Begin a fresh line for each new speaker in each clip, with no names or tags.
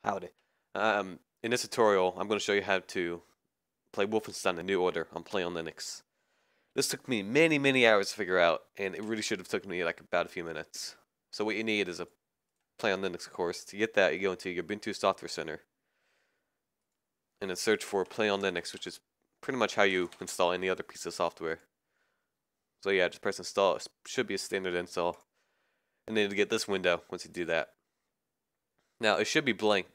Howdy. In this tutorial, I'm going to show you how to play Wolfenstein: A New Order on PlayOnLinux. This took me many hours to figure out, and it really should have taken me like about a few minutes. So what you need is a PlayOnLinux course. To get that, you go into your Ubuntu Software Center, and then search for PlayOnLinux, which is pretty much how you install any other piece of software. So yeah, just press install. It should be a standard install, and then you get this window once you do that. Now it should be blank.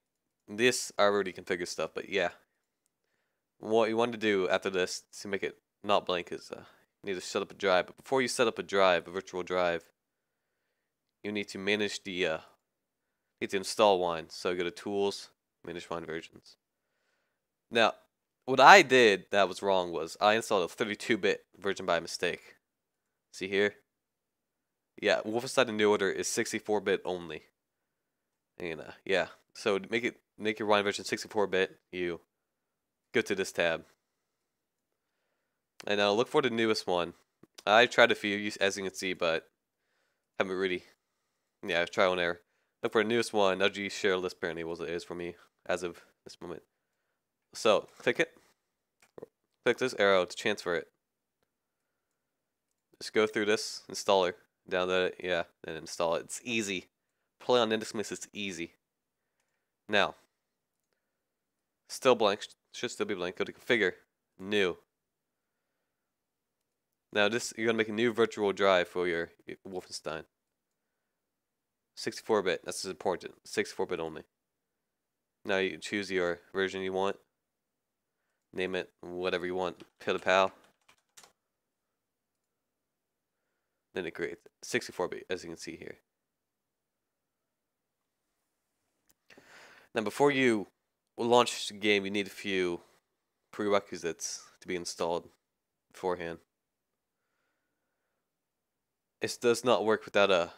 This I already configured stuff, but yeah. What you want to do after this to make it not blank is you need to set up a drive. But before you set up a drive, a virtual drive, you need to manage the need to install wine. So you go to Tools, Manage Wine Versions. Now, what I did that was wrong was I installed a 32-bit version by mistake. See here? Yeah, Wolfenstein: A New Order is 64-bit only. And yeah, so to make your wine version 64-bit, you go to this tab. And now look for the newest one. I tried a few, as you can see, but haven't really. Yeah, trial and error. Look for the newest one. LG share list apparently was it is for me as of this moment. So click it. Click this arrow to transfer it. Just go through this installer, download it, yeah, and install it. It's easy. PlayOnLinux makes it easy. Now, still blank. Should still be blank. Go to Configure, New. Now this, you're gonna make a new virtual drive for your Wolfenstein. 64-bit. That's important. 64-bit only. Now you choose your version you want. Name it whatever you want. Pal. Then it creates 64-bit, as you can see here. Now before you launch the game, you need a few prerequisites to be installed beforehand. It does not work without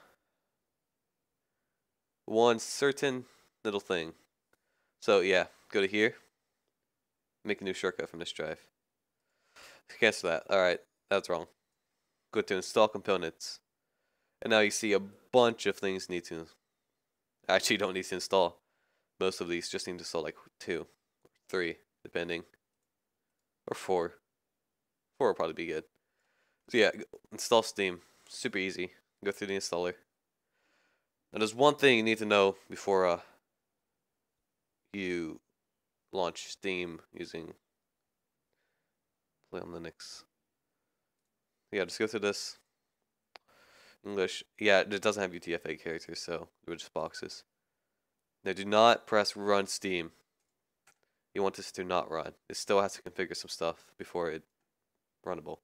one certain little thing. So yeah, go to here, make a new shortcut from this drive. Cancel that. Alright, that's wrong. Go to install components. And now you see a bunch of things need to actually don't need to install. Most of these just need to install like 2, 3, depending. Or 4. 4 will probably be good. So yeah, install Steam. Super easy. Go through the installer. Now there's one thing you need to know before you launch Steam using PlayOnLinux. Yeah, just go through this. English. Yeah, it doesn't have UTF-8 characters, so they're just boxes. Now do not press Run Steam. You want this to not run. It still has to configure some stuff before it's runnable.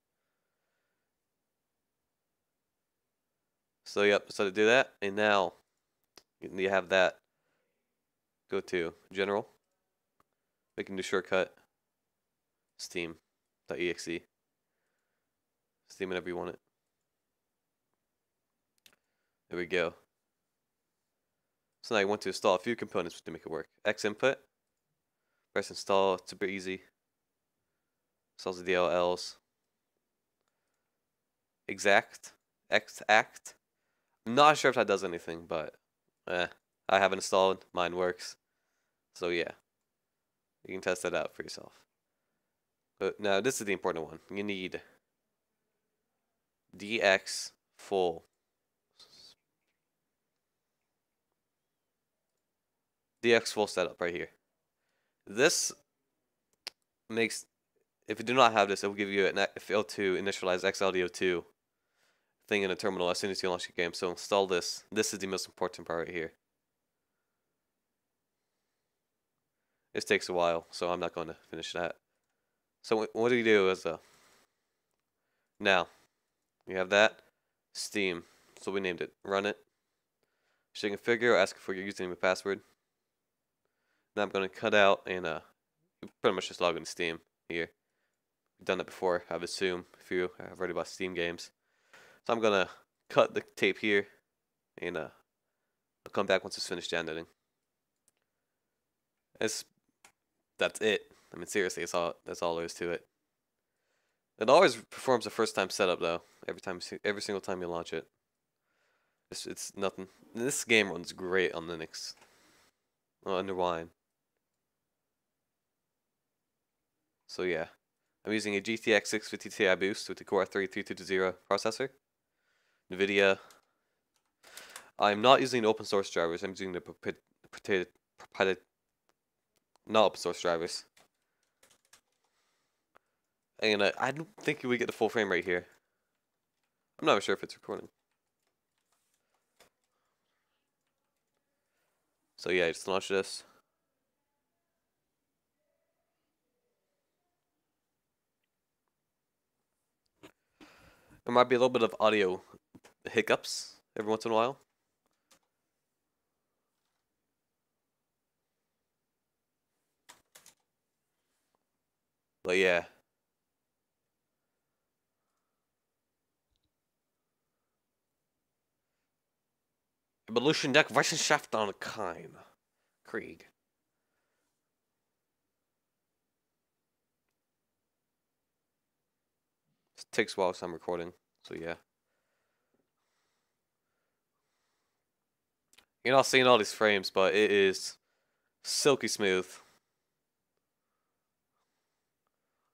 So yep, so to do that, and now you have that. Go to General, make a new shortcut, Steam.exe, Steam whenever you want it. There we go. So now you want to install a few components to make it work. Xinput, press install, it's super easy. Installs the DLLs. Xact. I'm not sure if that does anything, but I haven't installed. Mine works. So yeah, you can test that out for yourself. But now this is the important one. You need dxfullsetup right here. This makes, if you do not have this, it will give you an fail to initialize xaudio2 thing in a terminal as soon as you launch your game. So install this. This is the most important part right here. This takes a while, so I'm not going to finish that. So what do you do is now you have that Steam. So we named it. Run it. Should configure, ask for your username and password. Now I'm going to cut out and pretty much just log into Steam here. I've done that before, I would assume, if you have already bought Steam games. So I'm going to cut the tape here and I'll come back once it's finished downloading. That's it. I mean, seriously, that's all there is to it. It always performs the first time setup though. Every single time you launch it. It's nothing. This game runs great on Linux. under wine. So yeah, I'm using a GTX 650 Ti boost with the Core i3-3220 processor. NVIDIA. I'm not using the open source drivers. I'm using the not open source drivers. And I don't think we get the full frame rate here. I'm not sure if it's recording. So yeah, just launch this. There might be a little bit of audio hiccups every once in a while. But yeah. Evolution Deck Wissenschaft on Keim. Krieg. It takes a while because I'm recording, so yeah. You're not seeing all these frames, but it is silky smooth.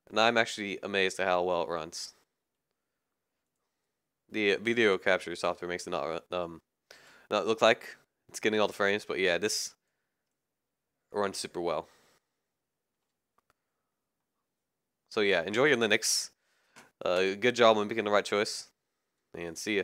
And I'm actually amazed at how well it runs. The video capture software makes it not look like it's getting all the frames, but yeah, this runs super well. So yeah, enjoy your Linux. Good job on making the right choice, and see ya.